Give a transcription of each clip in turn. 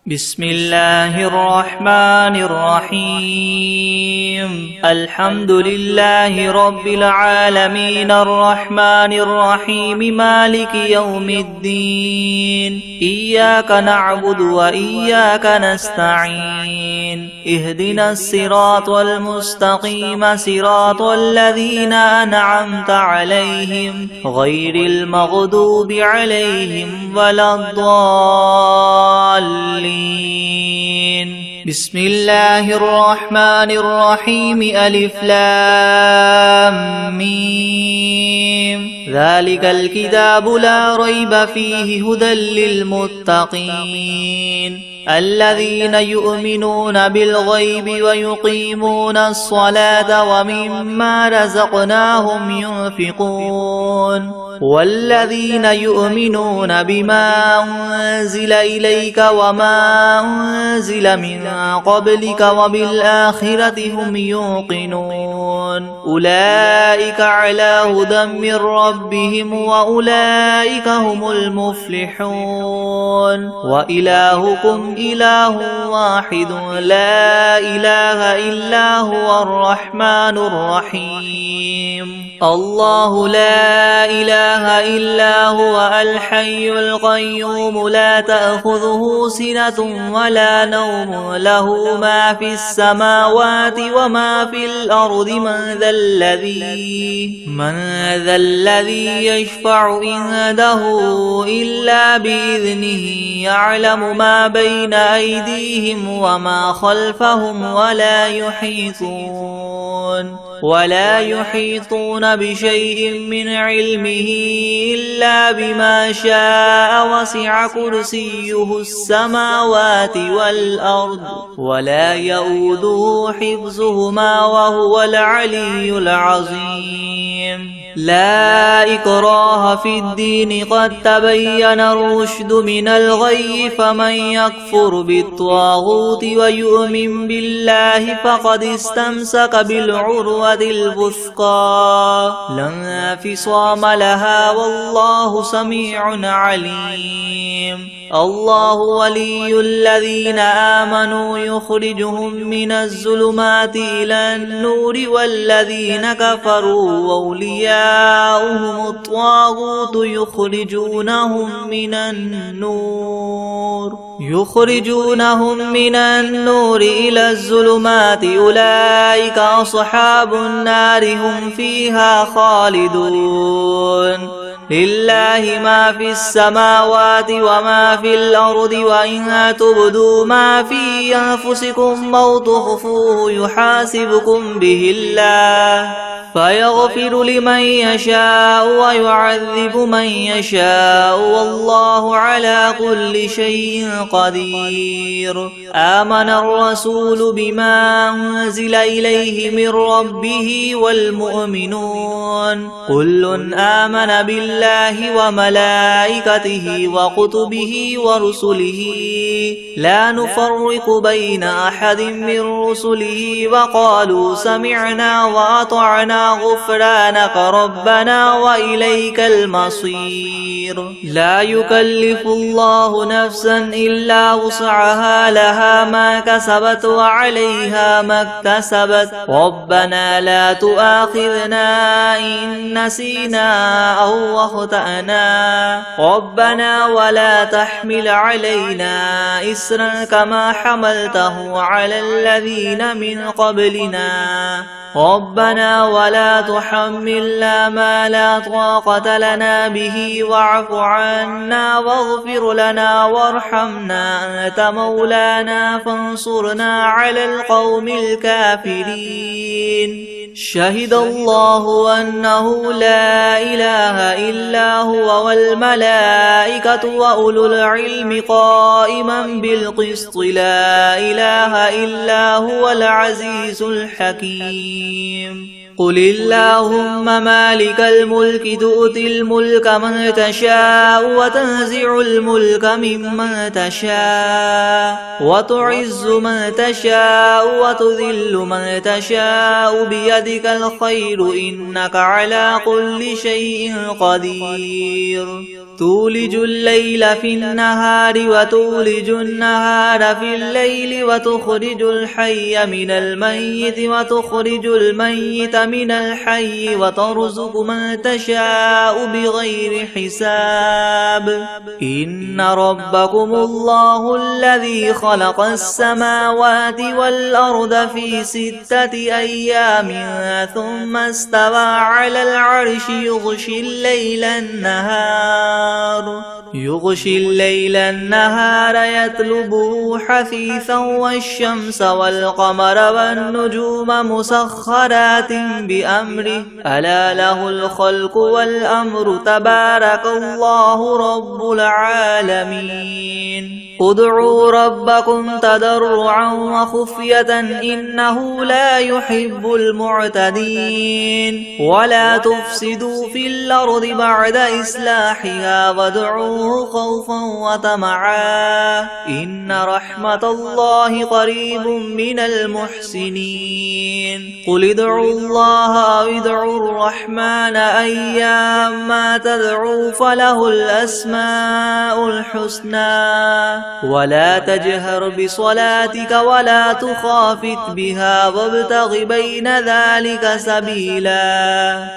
بسم الله الرحمن الرحيم الحمد لله رب العالمين الرحمن الرحيم مالك يوم الدين إياك نعبد وإياك نستعين اهدنا الصراط المستقيم صراط الذين أنعمت عليهم غير المغضوب عليهم ولا الضالين. بسم الله الرحمن الرحيم ألف لام ميم ذلك الكتاب لا ريب فيه هدى للمتقين الذين يؤمنون بالغيب ويقيمون الصلاة ومما رزقناهم ينفقون والذين يؤمنون بما أنزل إليك وما أنزل من قبلك وبالآخرة هم يوقنون أولئك على هدى من ربهم وأولئك هم المفلحون وإلهكم إله واحد لا إله إلا هو الرحمن الرحيم الله لا إله إلا هو الحي القيوم لا تأخذه سنة ولا نوم له ما في السماوات وما في الأرض من ذا الذي يشفع عنده إلا بإذنه يعلم ما بين أيديهم وما خلفهم ولا يحيطون بشيء من علمه إلا بما شاء وسع كرسيه السماوات والأرض ولا يؤوده حفظهما وهو العلي العظيم لا إكراه في الدين قد تبين الرشد من الغي فمن يكفر بالطاغوت ويؤمن بالله فقد استمسك بالعروة الوثقى لا انفصام لها والله سميع عليم الله ولي الذين آمنوا يخرجهم من الظلمات إلى النور والذين كفروا أولياؤهم الطاغوت يخرجونهم من النور إلى الظلمات أولئك أصحاب النار هم فيها خالدون لله ما في السماوات وما في الأرض وإن تبدوا ما في أنفسكم أو تخفوه يحاسبكم به الله فيغفر لمن يشاء ويعذب من يشاء والله على كل شيء قدير آمن الرسول بما أنزل إليه من ربه والمؤمنون كل آمن بالله وملائكته وكتبه ورسله لا نفرق بين أحد من رسله وقالوا سمعنا وأطعنا غفرانك ربنا وإليك المصير لا يكلف الله نفسا إلا وسعها لها ما كسبت وعليها ما اكتسبت ربنا لا تؤاخذنا إن نسينا أو أخطأنا ربنا ولا تحمل علينا إسرا كما حملته على الذين من قبلنا ربنا ولا تحملنا ما لا طاقة لنا به واعف عنا واغفر لنا وارحمنا أنت مولانا فانصرنا على القوم الكافرين شهد الله أنه لا إله إلا هو والملائكة وأولو العلم قائما بالقسط لا إله إلا هو العزيز الحكيم قل اللهم مالك الملك تؤتي الملك من تشاء وتنزع الملك ممن تشاء وتعز من تشاء وتذل من تشاء بيدك الخير إنك على كل شيء قدير تولج الليل في النهار وتولج النهار في الليل وتخرج الحي من الميت وتخرج الميت من الحي وترزق من تشاء بغير حساب إن ربكم الله الذي خلق السماوات والأرض في 6 أيام ثم استوى على العرش يغشي الليل النهار يطلبه حثيثا والشمس والقمر والنجوم مسخرات بأمره ألا له الخلق والأمر تبارك الله رب العالمين ادعوا ربكم تضرعا وخفية إنه لا يحب المعتدين ولا تفسدوا في الأرض بعد إصلاحها وادعوه خوفا وطمعا إن رحمة الله قريب من المحسنين قل ادعوا الله أو ادعوا الرحمن أيما تدعوا فله الأسماء الحسنى ولا تجهر بصلاتك ولا تخافت بها وابتغ بين ذلك سبيلا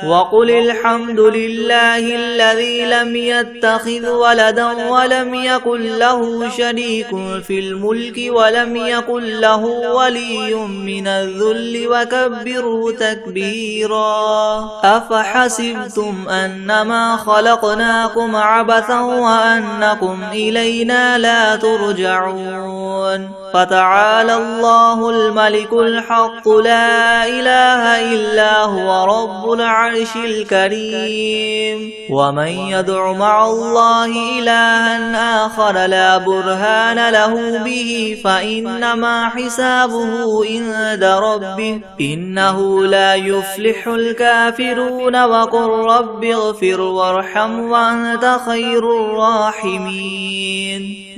وقل الحمد لله الذي لم يتخذ ولدا ولم يكن له شريك في الملك ولم يكن له ولي من الذل وكبره تكبيرا أفحسبتم أنما خلقناكم عبثا وأنكم إلينا لا ترجعون فتعالى الله الملك الحق لا إله إلا هو رب العرش الكريم ومن يدع مع الله إلها آخر لا برهان له به فإنما حسابه عند ربه إنه لا يفلح الكافرون وقل رب اغفر وارحم وأنت خير الراحمين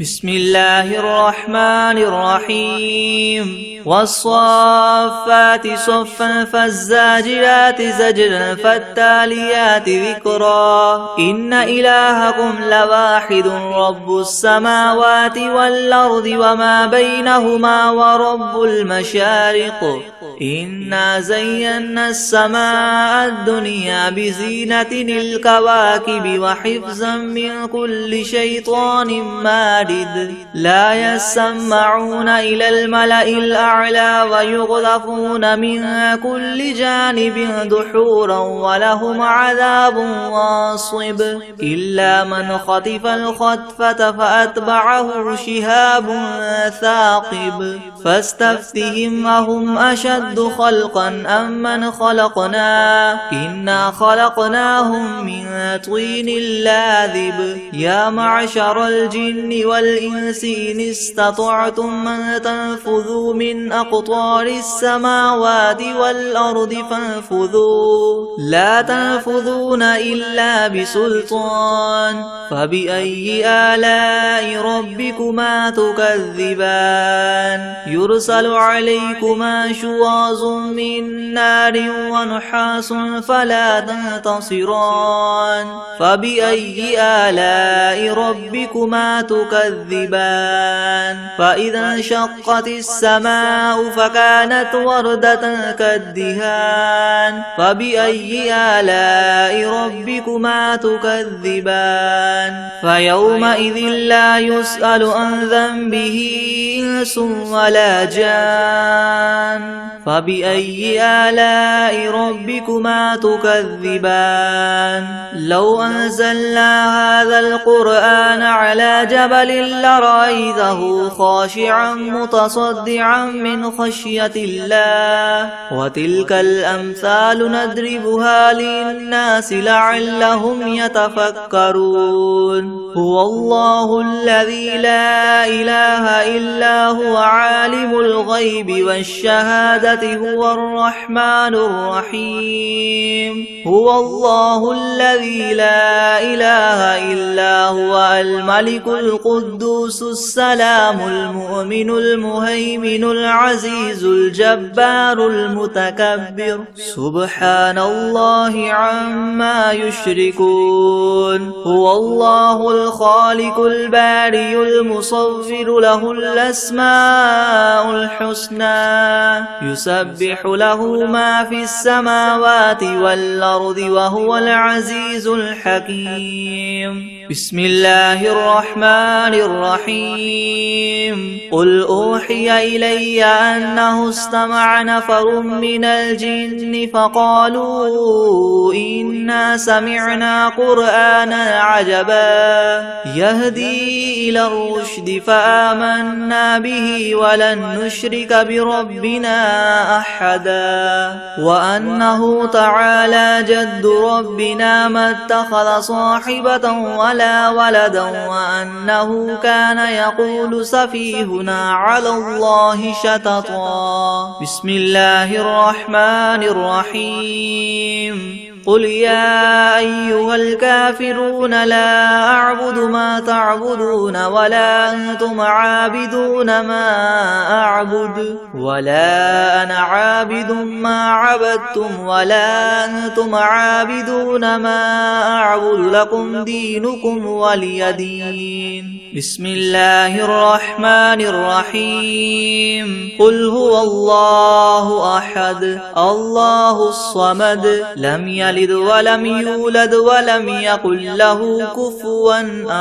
بسم الله الرحمن الرحيم والصافات صفا فالزاجرات زجرا فالتاليات ذكرا إن إلهكم لواحد رب السماوات والأرض وما بينهما ورب المشارق إنا زينا السماء الدنيا بزينة الكواكب وحفظا من كل شيطان مارد لا يسمعون إلى الملأ الأعلى ويغلفون من كل جانب دحورا ولهم عذاب واصب إلا من خطف الخطفة فأتبعه شهاب ثاقب فاستفتهم أهم أشد خلقا أم من خلقنا إنا خلقناهم من طين لاذب يا معشر الجن والإنس إن استطعتم أن تنفذوا من أقطار السماوات والأرض فانفذوا لا تنفذون إلا بسلطان فبأي آلاء ربكما تكذبان يرسل عليكما شواظ من نار ونحاس فلا تنتصران فبأي آلاء ربكما تكذبان فإذا انشقت السماء فكانت وردة كالدهان فبأي آلاء ربكما تكذبان فيومئذ لا يسأل عن ذنبه إنس ولا جان فبأي آلاء ربكما تكذبان لو أنزلنا هذا القرآن على جبل لرأيته خاشعا متصدعا من خشية الله وتلك الأمثال نضربها للناس لعلهم يتفكرون هو الله الذي لا إله إلا هو عالم الغيب والشهادة هو الرحمن الرحيم هو الله الذي لا إله إلا هو الملك القدوس السلام المؤمن المهيمن العزيز الجبار المتكبر سبحان الله عما يشركون هو الله الله الخالق البارئ المصور له الأسماء الحسنى يسبح له ما في السماوات والأرض وهو العزيز الحكيم. بسم الله الرحمن الرحيم. قل أوحي إلي أنه استمع نفر من الجن فقالوا إنا سمعنا قرآنا عجبا يهدي إلى الرشد فآمنا به ولن نشرك بربنا أحدا وأنه تعالى جد ربنا ما اتخذ صاحبة ولا ولدا وأنه كان يقول سفيهنا على الله شططا. بسم الله الرحمن الرحيم. قل يا أيها الكافرون لا أعبد ما تعبدون ولا أنتم عابدون ما أعبد ولا أنا عابد ما عبدتم ولا أنتم عابدون ما أعبد لكم دينكم ولي دين. بسم الله الرحمن الرحيم. قل هو الله أحد الله الصمد لم يلد ولم يولد ولم يكن له كفوا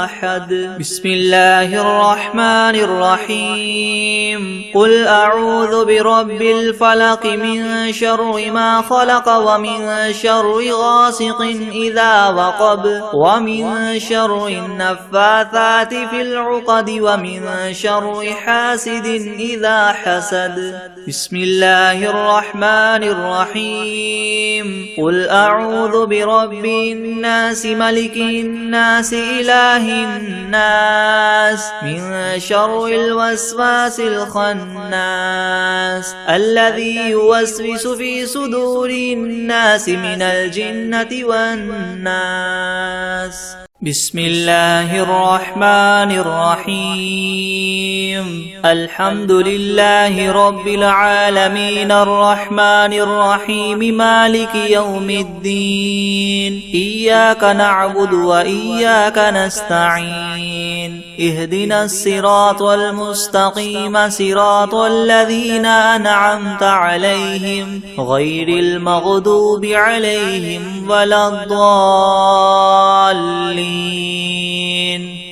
أحد. بسم الله الرحمن الرحيم. قل أعوذ برب الفلق من شر ما خلق ومن شر غاسق إذا وقب ومن شر النفاثات في العقد ومن شر حاسد إذا حسد. بسم الله الرحمن الرحيم. قل أعوذ برب الناس ملك الناس إله الناس من شر الوسواس الخناس الذي يوسوس في صدور الناس من الجنة والناس. بسم الله الرحمن الرحيم. الحمد لله رب العالمين الرحمن الرحيم مالك يوم الدين إياك نعبد وإياك نستعين اهدنا الصراط المستقيم صراط الذين أنعمت عليهم غير المغضوب عليهم ولا الضالين.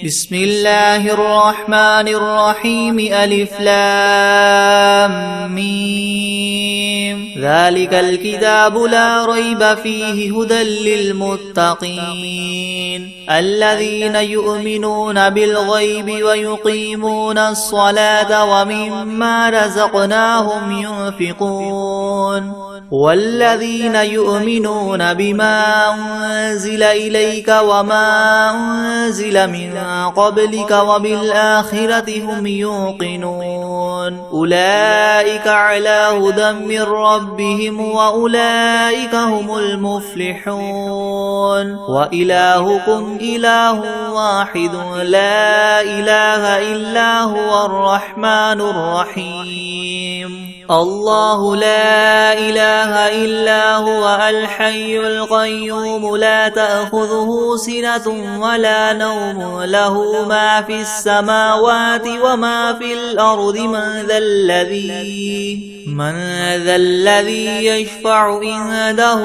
بسم الله الرحمن الرحيم. ألف لام ميم. ذلك الكتاب لا ريب فيه هدى للمتقين الذين يؤمنون بالغيب ويقيمون الصلاة ومما رزقناهم ينفقون والذين يؤمنون بما أنزل إليك وما أنزل من قبلك وبالآخرة هم يوقنون أولئك على هدى من ربهم وأولئك هم المفلحون. وإلهكم إله واحد لا إله إلا هو الرحمن الرحيم. الله لا إله إلا هو الحي القيوم لا تأخذه سنة ولا نوم له ما في السماوات وما في الأرض من ذا الذي يشفع عنده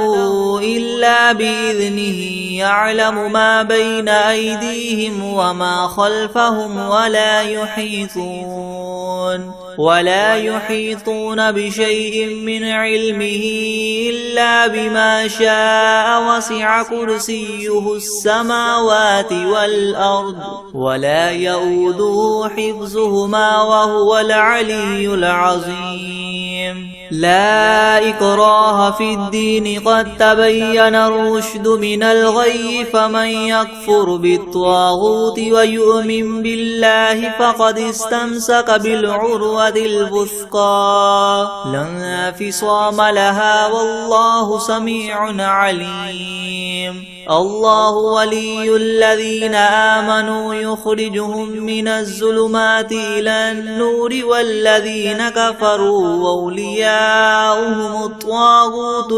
إلا بإذنه يعلم ما بين أيديهم وما خلفهم ولا يحيطون بشيء من علمه إلا بما شاء وسع كرسيه السماوات والأرض ولا يؤوده حفظهما وهو العلي العظيم. لا إكراه في الدين قد تبين الرشد من الغي فمن يكفر بالطاغوت ويؤمن بالله فقد استمسك بالعروة الوثقى لا انفصام لها والله سميع عليم. الله ولي الذين آمنوا يخرجهم من الظلمات إلى النور والذين كفروا أولياؤهم الطاغوت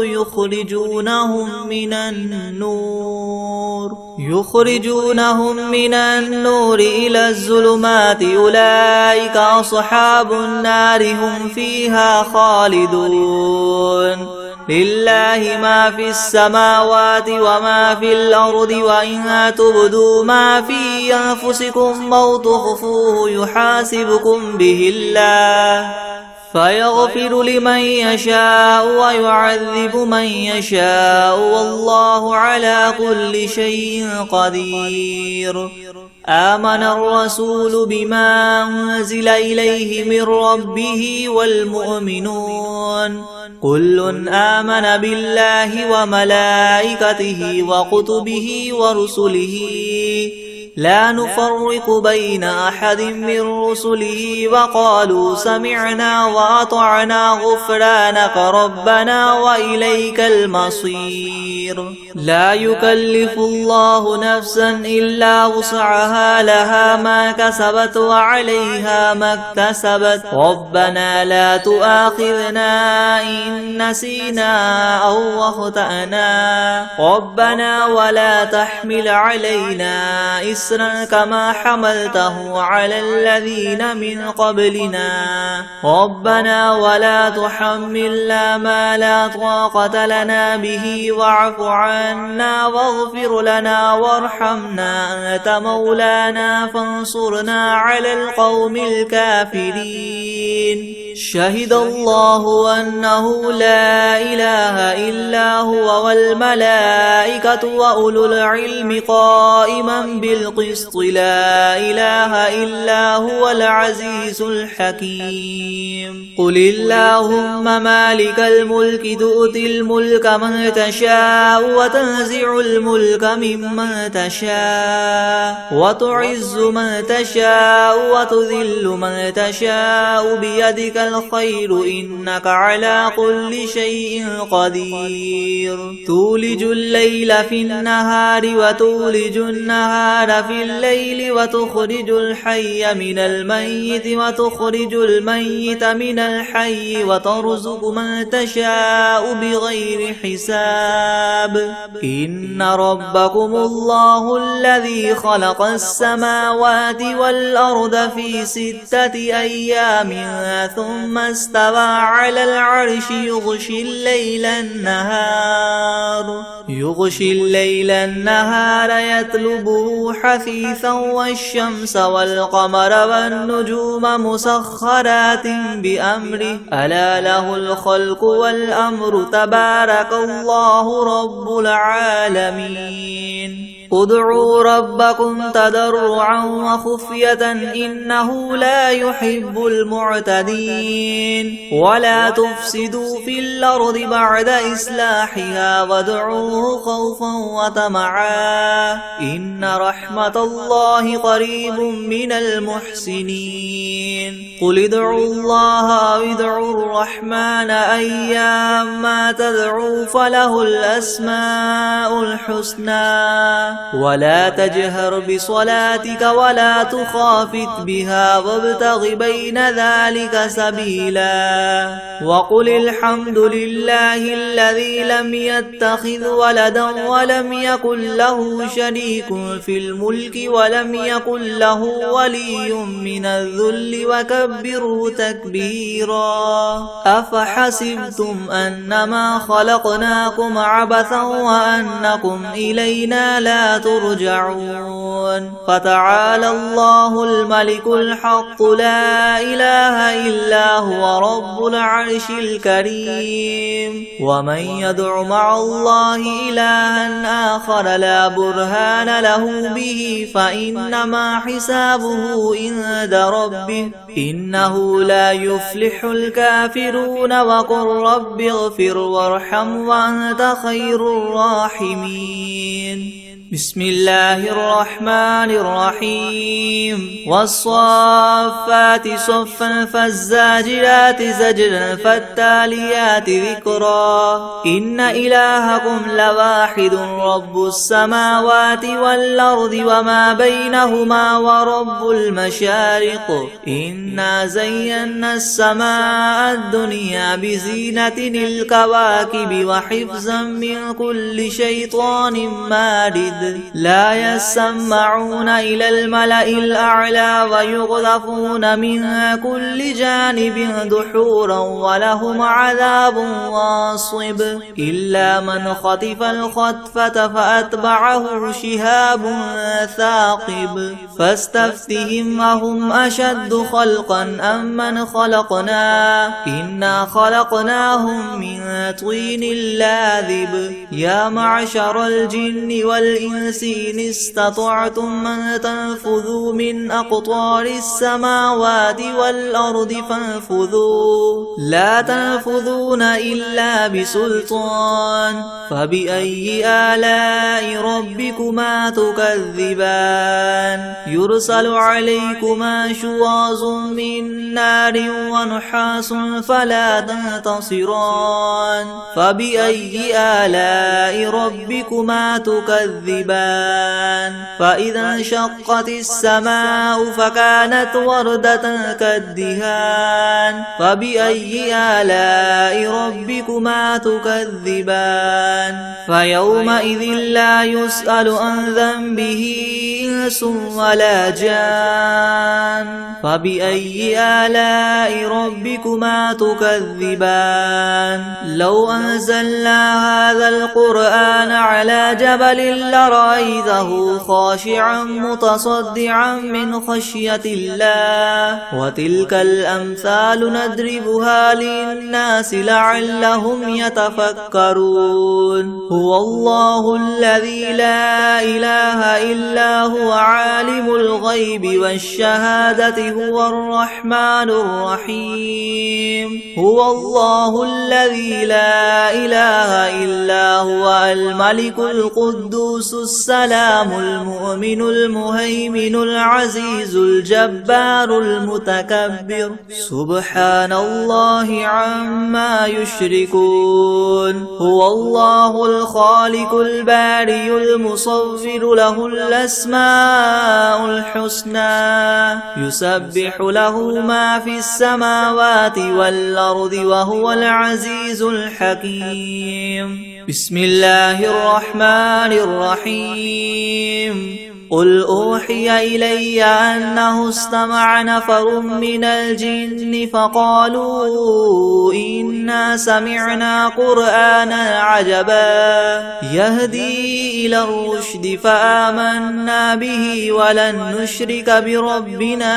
يخرجونهم من النور إلى الظلمات أولئك أصحاب النار هم فيها خالدون لله ما في السماوات وما في الأرض وإن تبدوا ما في أنفسكم أو تخفوه يحاسبكم به الله فيغفر لمن يشاء ويعذب من يشاء والله على كل شيء قدير آمن الرسول بما أنزل إليه من ربه والمؤمنون كل آمن بالله وملائكته وكتبه ورسله لا نفرق بين أحد من رسله وقالوا سمعنا وأطعنا غفرانك ربنا وإليك المصير لا يكلف الله نفسا إلا وسعها لها ما كسبت وعليها ما اكتسبت ربنا لا تؤاخذنا إن نسينا أو أخطأنا ربنا ولا تحمل علينا إسرا كما حملته على الذين من قبلنا ربنا ولا تحملنا ما لا طاقة لنا به واعف عنا واغفر لنا وارحمنا أنت مولانا فانصرنا على القوم الكافرين شهد الله أنه لا إله إلا هو والملائكة وأولو العلم قائما بالقسط لا إله إلا هو العزيز الحكيم قل اللهم مالك الملك تؤتي الملك من تشاء وتنزع الملك ممن تشاء وتعز من تشاء وتذل من تشاء بيدك الخير إنك على كل شيء قدير تولج الليل في النهار وتولج النهار في الليل وتخرج الحي من الميت وتخرج الميت من الحي وترزق من تشاء بغير حساب إن ربكم الله الذي خلق السماوات والأرض في 6 أيام ثم استوى على العرش يغشي الليل النهار يطلبه حثيثا والشمس والقمر والنجوم مسخرات بأمره ألا له الخلق والأمر تبارك الله رب العالمين ادعوا ربكم تضرعا وخفية إنه لا يحب المعتدين ولا تفسدوا في الأرض بعد إصلاحها وادعوه خوفا وطمعا إن رحمة الله قريب من المحسنين قل ادعوا الله أو ادعوا الرحمن أيما تدعوا فله الأسماء الحسنى ولا تجهر بصلاتك ولا تخافت بها وابتغ بين ذلك سبيلا وقل الحمد لله الذي لم يتخذ ولدا ولم يكن له شريك في الملك ولم يكن له ولي من الذل وكبره تكبيرا أفحسبتم أنما خلقناكم عبثا وأنكم إلينا لا ترجعون فتعالى الله الملك الحق لا إله إلا هو رب العرش الكريم ومن يدع مع الله إلها آخر لا برهان له به فإنما حسابه عند ربه إنه لا يفلح الكافرون وقل رب اغفر وارحم وأنت خير الراحمين بسم الله الرحمن الرحيم والصافات صفا فالزاجرات زجرا فالتاليات ذكرا إن إلهكم لواحد رب السماوات والأرض وما بينهما ورب المشارق إنا زينا السماء الدنيا بزينة الكواكب وحفظا من كل شيطان مارد لا يسمعون إلى الملأ الأعلى ويقذفون من كل جانب دحورا ولهم عذاب واصب إلا من خطف الخطفة فأتبعه شهاب ثاقب فاستفتهم أهم أشد خلقا أم من خلقنا إنا خلقناهم من طين لاذب يا معشر الجن والإنس إن استطعتم أن تنفذوا من أقطار السماوات والأرض فانفذوا لا تنفذون إلا بسلطان فبأي آلاء ربكما تكذبان يرسل عليكما شواظ من نار ونحاس فلا تنتصران فبأي آلاء ربكما تكذبان فإذا انشقت السماء فكانت وردة كالدهان فبأي آلاء ربكما تكذبان فيومئذ لا يسأل عن ذنبه إنس ولا جان فبأي آلاء ربكما تكذبان لو أنزلنا هذا القرآن على جبل لرأيته خاشعا متصدعا من خشية الله وتلك الأمثال نضربها للناس لعلهم يتفكرون هو الله الذي لا إله إلا هو عالم الغيب والشهادة هو الرحمن الرحيم هو الله الذي لا إله إلا هو الملك القدوس السلام المؤمن المهيمن العزيز الجبار المتكبر سبحان الله عما يشركون هو الله الخالق الباري المصور له الأسماء الحسنى يسبح له ما في السماوات والأرض وهو العزيز الحكيم بسم الله الرحمن الرحيم قل أوحي إلي أنه استمع نفر من الجن فقالوا إنا سمعنا قرآنا عجبا يهدي إلى الرشد فآمنا به ولن نشرك بربنا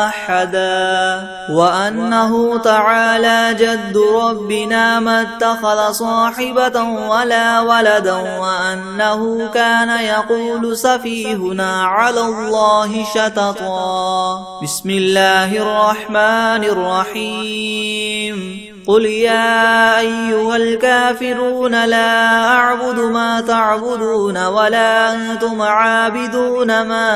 أحدا وأنه تعالى جد ربنا ما اتخذ صاحبة ولا ولدا وأنه كان يقول سفيهنا على الله شططا بسم الله الرحمن الرحيم قل يا أيها الكافرون لا أعبد ما تعبدون ولا أنتم عابدون ما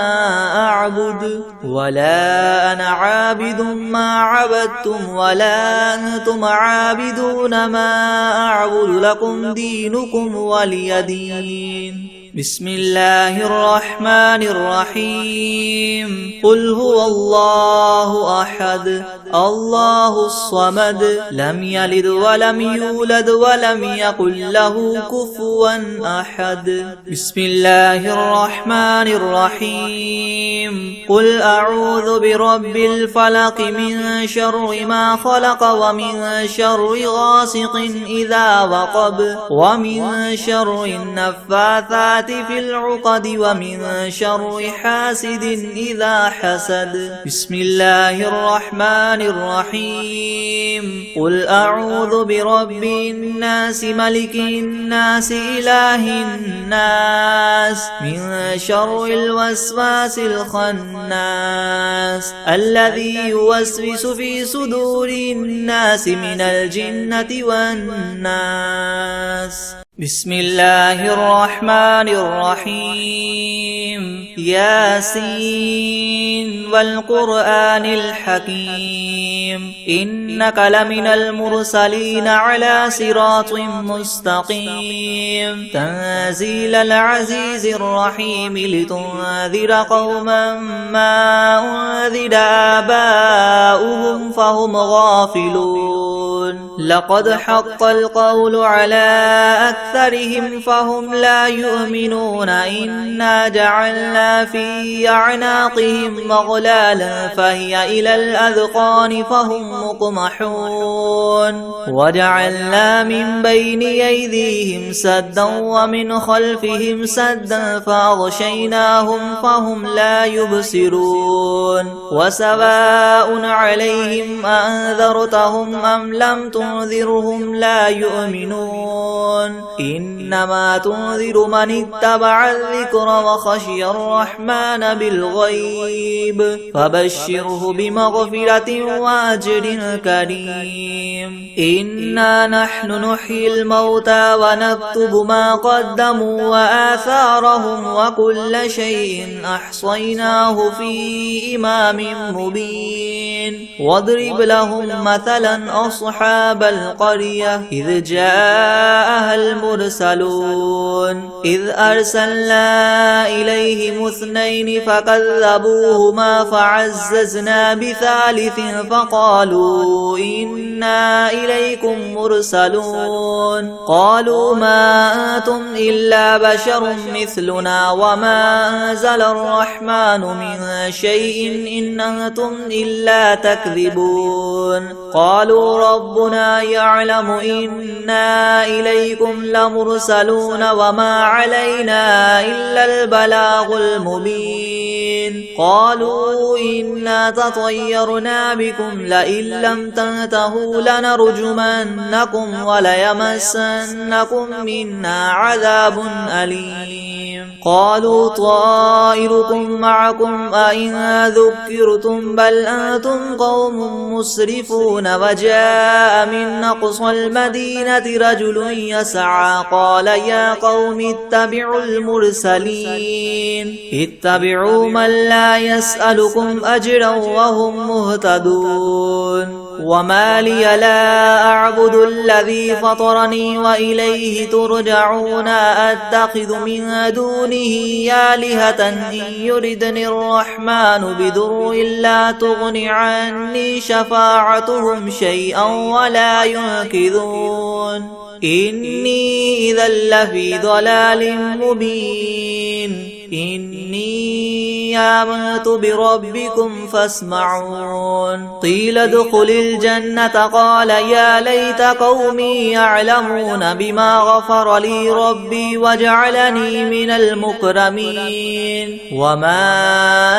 أعبد ولا أنا عابد ما عبدتم ولا أنتم عابدون ما أعبد لكم دينكم ولي دين بسم الله الرحمن الرحيم قل هو الله أحد الله الصمد لم يلد ولم يولد ولم يكن له كفوا أحد بسم الله الرحمن الرحيم قل أعوذ برب الفلق من شر ما خلق ومن شر غاسق إذا وقب ومن شر النفاثات في العقد ومن شر حاسد إذا حسد بسم الله الرحمن الرحيم قل أعوذ برب الناس ملك الناس إله الناس من شر الوسواس الخناس الذي يوسوس في صدور الناس من الجنة والناس بسم الله الرحمن الرحيم ياسين والقرآن الحكيم إنك لمن المرسلين على صراط مستقيم تنزيل العزيز الرحيم لتنذر قوما ما أنذر آباؤهم فهم غافلون لقد حق القول على أكثرهم فهم لا يؤمنون إنا جعلنا في أعناقهم أغلالا فهي إلى الأذقان فهم مقمحون وجعلنا من بين أيديهم سدا ومن خلفهم سدا فأغشيناهم فهم لا يبصرون وسواء عليهم أنذرتهم أم لم تنذرهم لا يؤمنون إنما تنذر من اتبع الذكر وخشي الرحمن بالغيب فبشره بمغفرة وأجر كريم إنا نحن نحيي الموتى ونكتب ما قدموا وآثارهم وكل شيء أحصيناه في إمام مبين واضرب لهم مثلا أصحاب القرية إذ جاءها المرسلون إذ أرسلنا إليهم اثنين فكذبوهما فعززنا بثالث فقالوا إنا إليكم مرسلون قالوا ما أنتم إلا بشر مثلنا وما أنزل الرحمن من شيء إن أنتم إلا تكذبون قالوا ربنا يعلم إنا إليكم لمرسلون وما علينا إلا البلاغ المبين قالوا إنا تطيرنا بكم لئن لم تنتهوا لنرجمنكم وليمسنكم منا عذاب أليم قالوا طائركم معكم أئن ذكرتم بل أنتم قوم مسرفون وجاء من أقصى المدينة رجل يسعى قال يا قوم اتبعوا المرسلين اتبعوا من لا يسألكم أجرا وهم مهتدون وما لي لا أعبد الذي فطرني وإليه ترجعون أتخذ من دونه آلهة إن يردني الرحمن بضر لا تغن عني شفاعتهم شيئا ولا ينقذون إني إذا لفي ضلال مبين إني آمنت بربكم فاسمعون قيل ادخل الجنة قال يا ليت قومي يعلمون بما غفر لي ربي وجعلني من المكرمين وما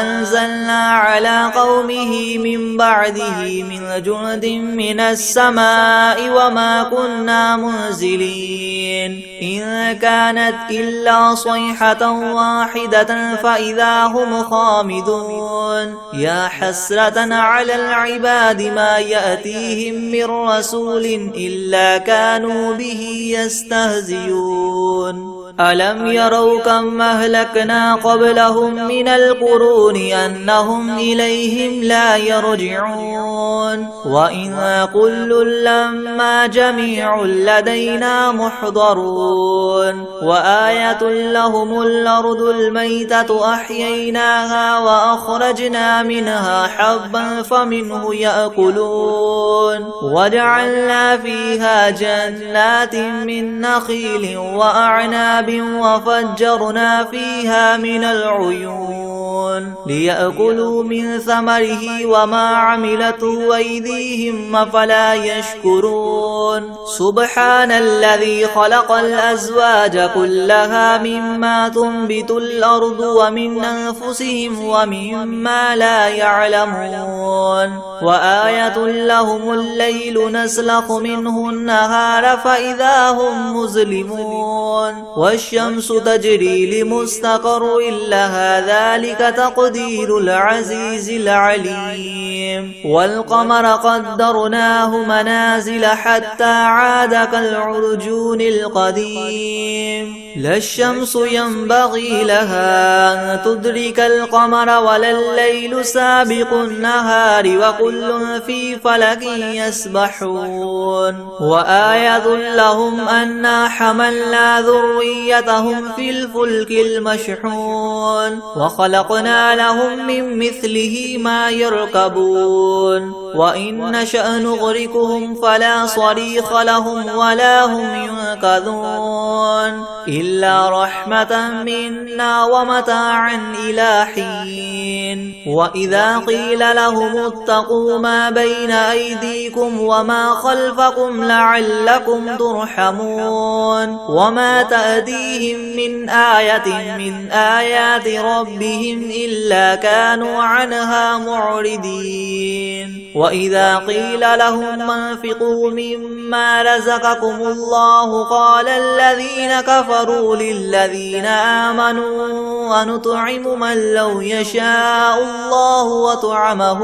أنزلنا على قومه من بعده من جند من السماء وما كنا منزلين إن كانت إلا صيحة واحدة فإذا هم خامدون يا حسرة على العباد ما يأتيهم من رسول إلا كانوا به يستهزئون ألم يروا كم أهلكنا قبلهم من القرون أنهم إليهم لا يرجعون وإن كل لما جميع لدينا محضرون وآية لهم الأرض الميتة أحييناها وأخرجنا منها حبا فمنه يأكلون وجعلنا فيها جنات من نخيل وأعناب وفجرنا فيها من العيون ليأكلوا من ثمره وما عملته أيديهم أفلا يشكرون سبحان الذي خلق الأزواج كلها مما تنبت الأرض ومن أنفسهم ومما لا يعلمون وآية لهم الليل نسلخ منه النهار فإذا هم مظلمون والشمس تجري لمستقر لها ذلك تقدير العزيز العليم والقمر قدرناه منازل حتى عاد كالعرجون القديم لا الشمس ينبغي لها أن تدرك القمر ولا الليل سابق النهار وكل في فلك يسبحون وآية لهم أنا حملنا ذريتهم في الفلك المشحون وخلقنا لهم من مثله ما يركبون وإن نشأ نغرقهم فلا صريخ لهم ولا هم ينقذون إلا رحمة منا ومتاعا إلى حين وإذا قيل لهم اتقوا ما بين أيديكم وما خلفكم لعلكم ترحمون وما تأتيهم من آية من آيات ربهم إلا كانوا عنها معرضين وإذا قيل لهم انفقوا مما رزقكم الله قال الذين كفروا للذين آمنوا ونطعم من لو يشاء الله وطعمه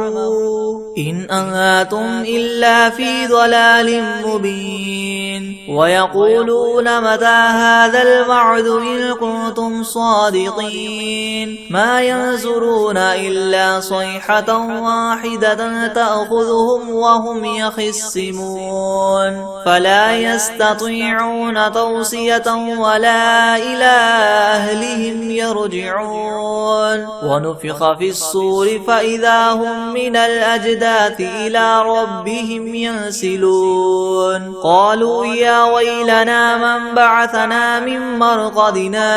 إن أنتم إلا في ضلال مبين ويقولون متى هذا الوعد إن كنتم صادقين ما ينظرون إلا صيحة واحدة تأخذهم وهم يخصمون فلا يستطيعون توصية ولا إلى أهلهم يرجعون ونفخ في الصور فإذا هم من الأجداث إلى ربهم ينسلون قالوا يا ويلنا من بعثنا من مرقدنا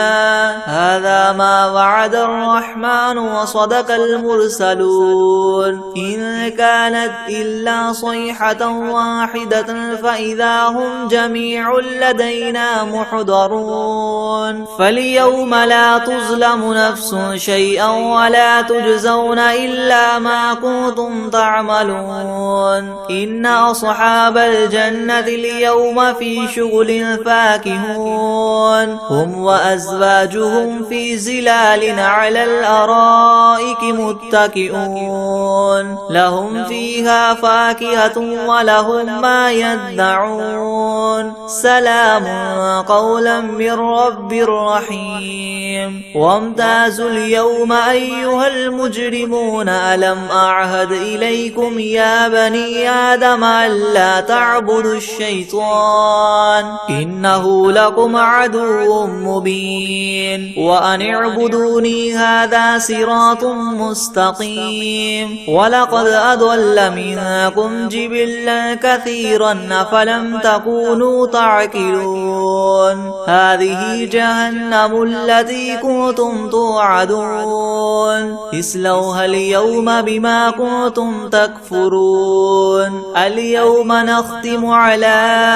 هذا ما وعد الرحمن وصدق المرسلون إن كانت إلا صيحة واحدة فإذا هم جميع لدينا محضرون فاليوم لا تظلم نفس شيئا ولا تجزون إلا ما كنتم تعملون إن أصحاب الجنة اليوم في شغل فاكهون هم وأزواجهم في زلال على الأرائك متكئون لهم فيها فاكهة ولهم ما يدعون سلام قولا من رب رحيم وامتازوا اليوم أيها المجرمون ألم أعهد إليكم يا بني آدم ألا تعبدوا الشيطان إنه لكم عدو مبين وأن اعبدوني هذا صراط مستقيم ولقد أضل منكم جبلا كثيرا فلم تكونوا تعقلون هذه جهنم التي كنتم توعدون اصلوها اليوم بما كنتم تكفرون اليوم نختم على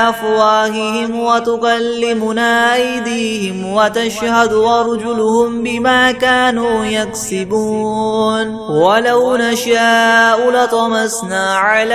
أفواههم وتكلمنا أيديهم وتشهد أرجلهم بما كانوا يكسبون ولو نشاء لطمسنا على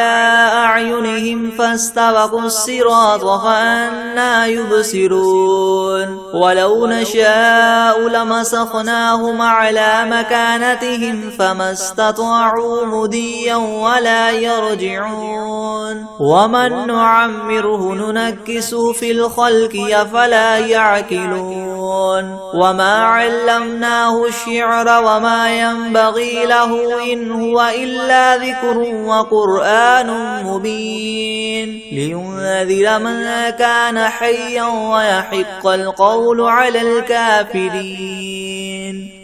أعينهم فاستبقوا الصراط فأنى يبصرون ولو نشاء لمسخناهم على مكانتهم فما استطاعوا مديا ولا يرجعون ومن نعمره ننكسه في الخلق أفلا يعقلون وما علمناه الشعر وما ينبغي له إن هو إلا ذكر وقرآن مبين لينذر من كان حيا ويحق القول على الكافرين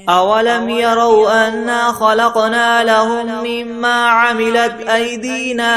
أولم يروا أنا خلقنا لهم مما عملت أيدينا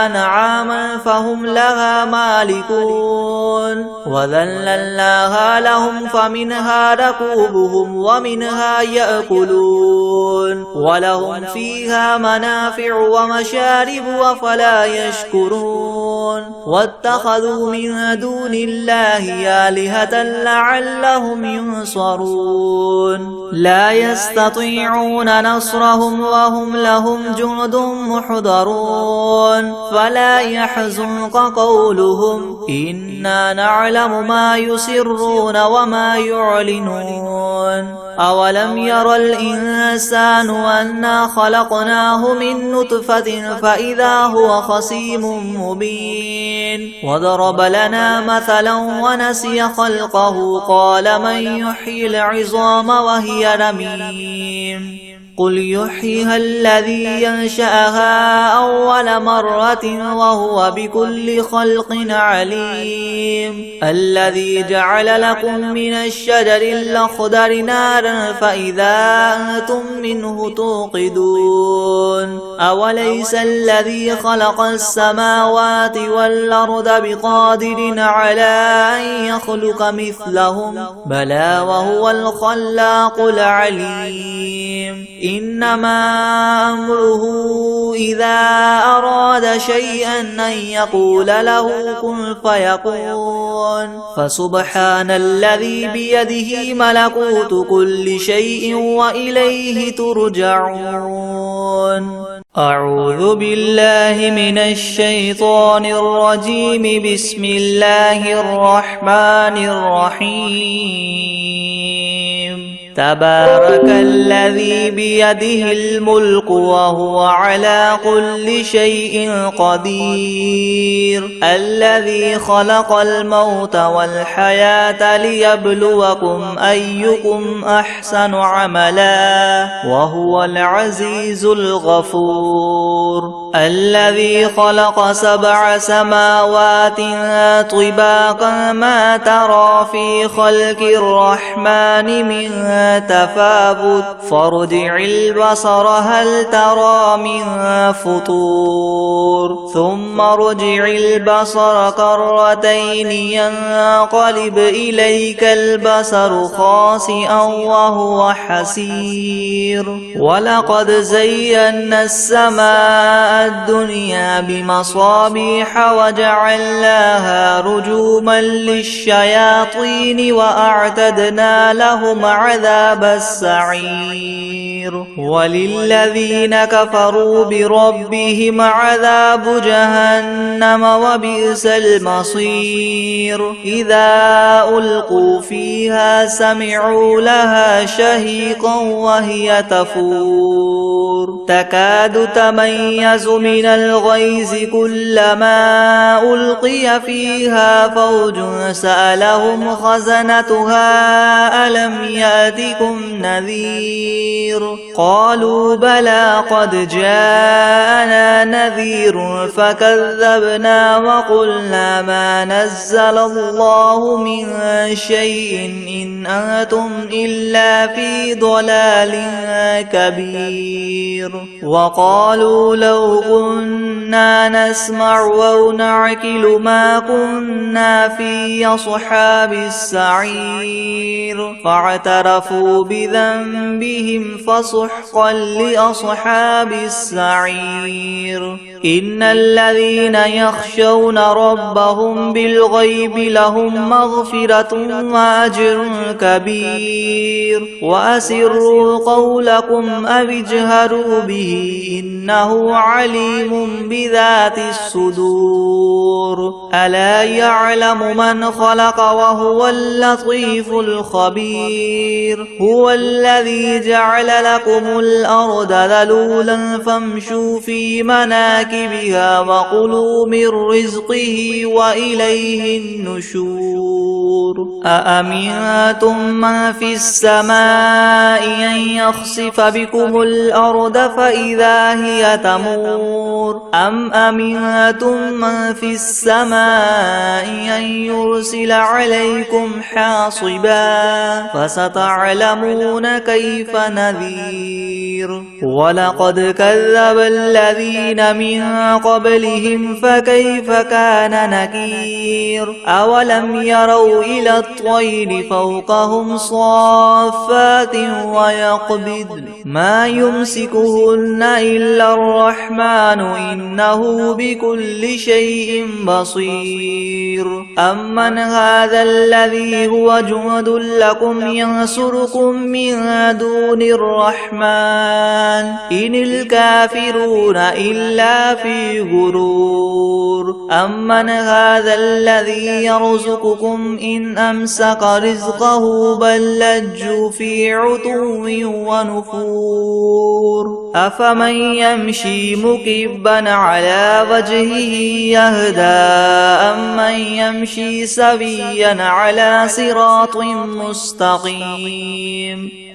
أنعاما فهم لها مالكون وذللناها لهم فمنها ركوبهم ومنها يأكلون ولهم فيها منافع ومشارب أفلا يشكرون واتخذوا من دون الله آلهة لعلهم ينصرون لا يستطيعون نصرهم وهم لهم جند محضرون فلا يحزنك قولهم إنا نعلم ما يسرون وما يعلنون أولم ير الإنسان أنا خلقناه من نطفة فإذا هو خصيم مبين وضرب لنا مثلا ونسي خلقه قال من يحيي العظام وهي رميم قل يحييها الذي ينشأها أول مرة وهو بكل خلق عليم الذي جعل لكم من الشجر الأخضر نارا فإذا أنتم منه توقدون أوليس الذي خلق السماوات والأرض بقادر على أن يخلق مثلهم بلى وهو الخلاق العليم إنما أمره إذا أراد شيئا أن يقول له كن فيكون فسبحان الذي بيده ملكوت كل شيء وإليه ترجعون أعوذ بالله من الشيطان الرجيم بسم الله الرحمن الرحيم تبارك الذي بيده الملك وهو على كل شيء قدير الذي خلق الموت والحياة ليبلوكم أيكم أحسن عملا وهو العزيز الغفور الذي خلق 7 سماوات طباقا ما ترى في خلق الرحمن من تفاوت فارجع البصر هل ترى من فطور ثم ارجع البصر كرتين ينقلب إليك البصر خاسئا وهو حسير ولقد زينا السماء الدنيا بمصابيح وجعلناها رجوما للشياطين وأعتدنا لهم عذاب السعير وللذين كفروا بربهم عذاب جهنم وبئس المصير إذا ألقوا فيها سمعوا لها شهيقا وهي تفور تكاد تميز من الغيظ كلما ألقي فيها فوج سألهم خزنتها ألم يأتكم نذير قالوا بلى قد جاءنا نذير فكذبنا وقلنا ما نزل الله من شيء إن أنتم إلا في ضلال كبير وقالوا لو كنا نسمع أو نعقل ما كنا في أصحاب السعير فاعترفوا بذنبهم فسحقا لأصحاب السعير إن الذين يخشون ربهم بالغيب لهم مغفرة وأجر كبير وأسروا قولكم أو اجهروا به إنه عليم بذات الصدور ألا يعلم من خلق وهو اللطيف الخبير هو الذي جعل لكم الأرض ذلولا فامشوا في مناكبها مناكبها وكلوا من رزقه وإليه النشور أأمنتم من في السماء أن يخسف بكم الأرض فإذا هي تمور أم أمنتم من في السماء أن يرسل عليكم حاصبا فستعلمون كيف نذير ولقد كذب الذين من قبلهم فكيف كان نكير أولم يروا إلى الطير فوقهم صافات ويقبضن ما يمسكهن إلا الرحمن إنه بكل شيء بصير أمن هذا الذي هو جند لكم ينصركم من دون الرحمن إن الكافرون إلا في غرور أمن هذا الذي يرزقكم إن أمسك رزقه بل لجوا في عتو ونفور أفمن يمشي مكبا على وجهه يهدى أمن يمشي سويا على صراط مستقيم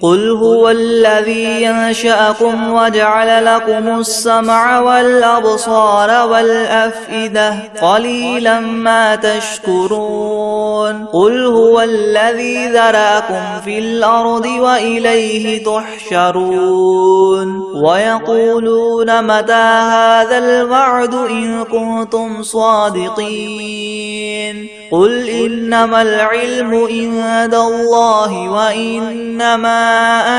قل هو الذي ينشأكم وجعل لكم السمع والأبصار والأفئدة قليلا ما تشكرون قل هو الذي ذرأكم في الأرض وإليه تحشرون ويقولون متى هذا الوعد إن كنتم صادقين قل إنما العلم عند الله وإنما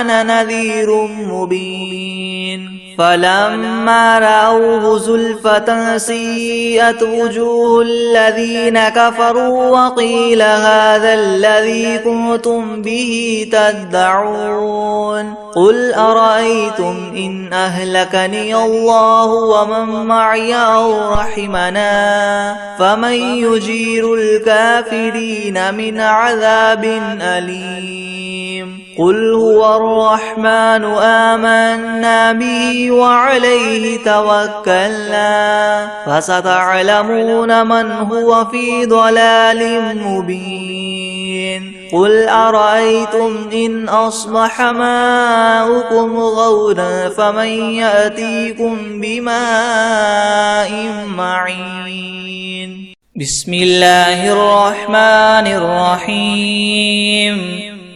أنا نذير مبين فلما رأوه زلفة سيئت وجوه الذين كفروا وقيل هذا الذي كنتم به تدعون قل أرأيتم إن أهلكني الله ومن معي أو رحمنا فمن يجير الكافرين من عذاب أليم قل هو الرحمن آمنا به وعليه توكلنا فستعلمون من هو في ضلال مبين قل أرأيتم إن أصبح ماؤكم غورا فمن يأتيكم بماء معين بسم الله الرحمن الرحيم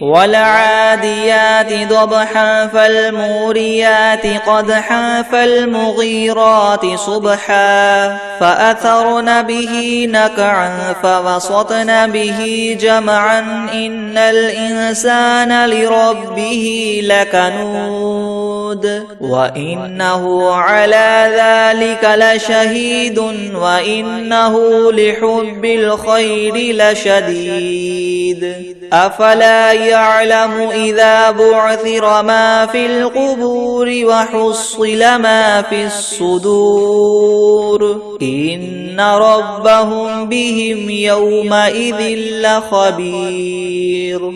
والعاديات ضبحا فالموريات قدحا فالمغيرات صبحا فأثرن به نقعا فوسطن به جمعا إن الإنسان لربه لكنود وإنه على ذلك لشهيد وإنه لحب الخير لشديد أفلا يعلم إذا بعثر ما في القبور وحصل ما في الصدور إن ربهم بهم يومئذ لخبير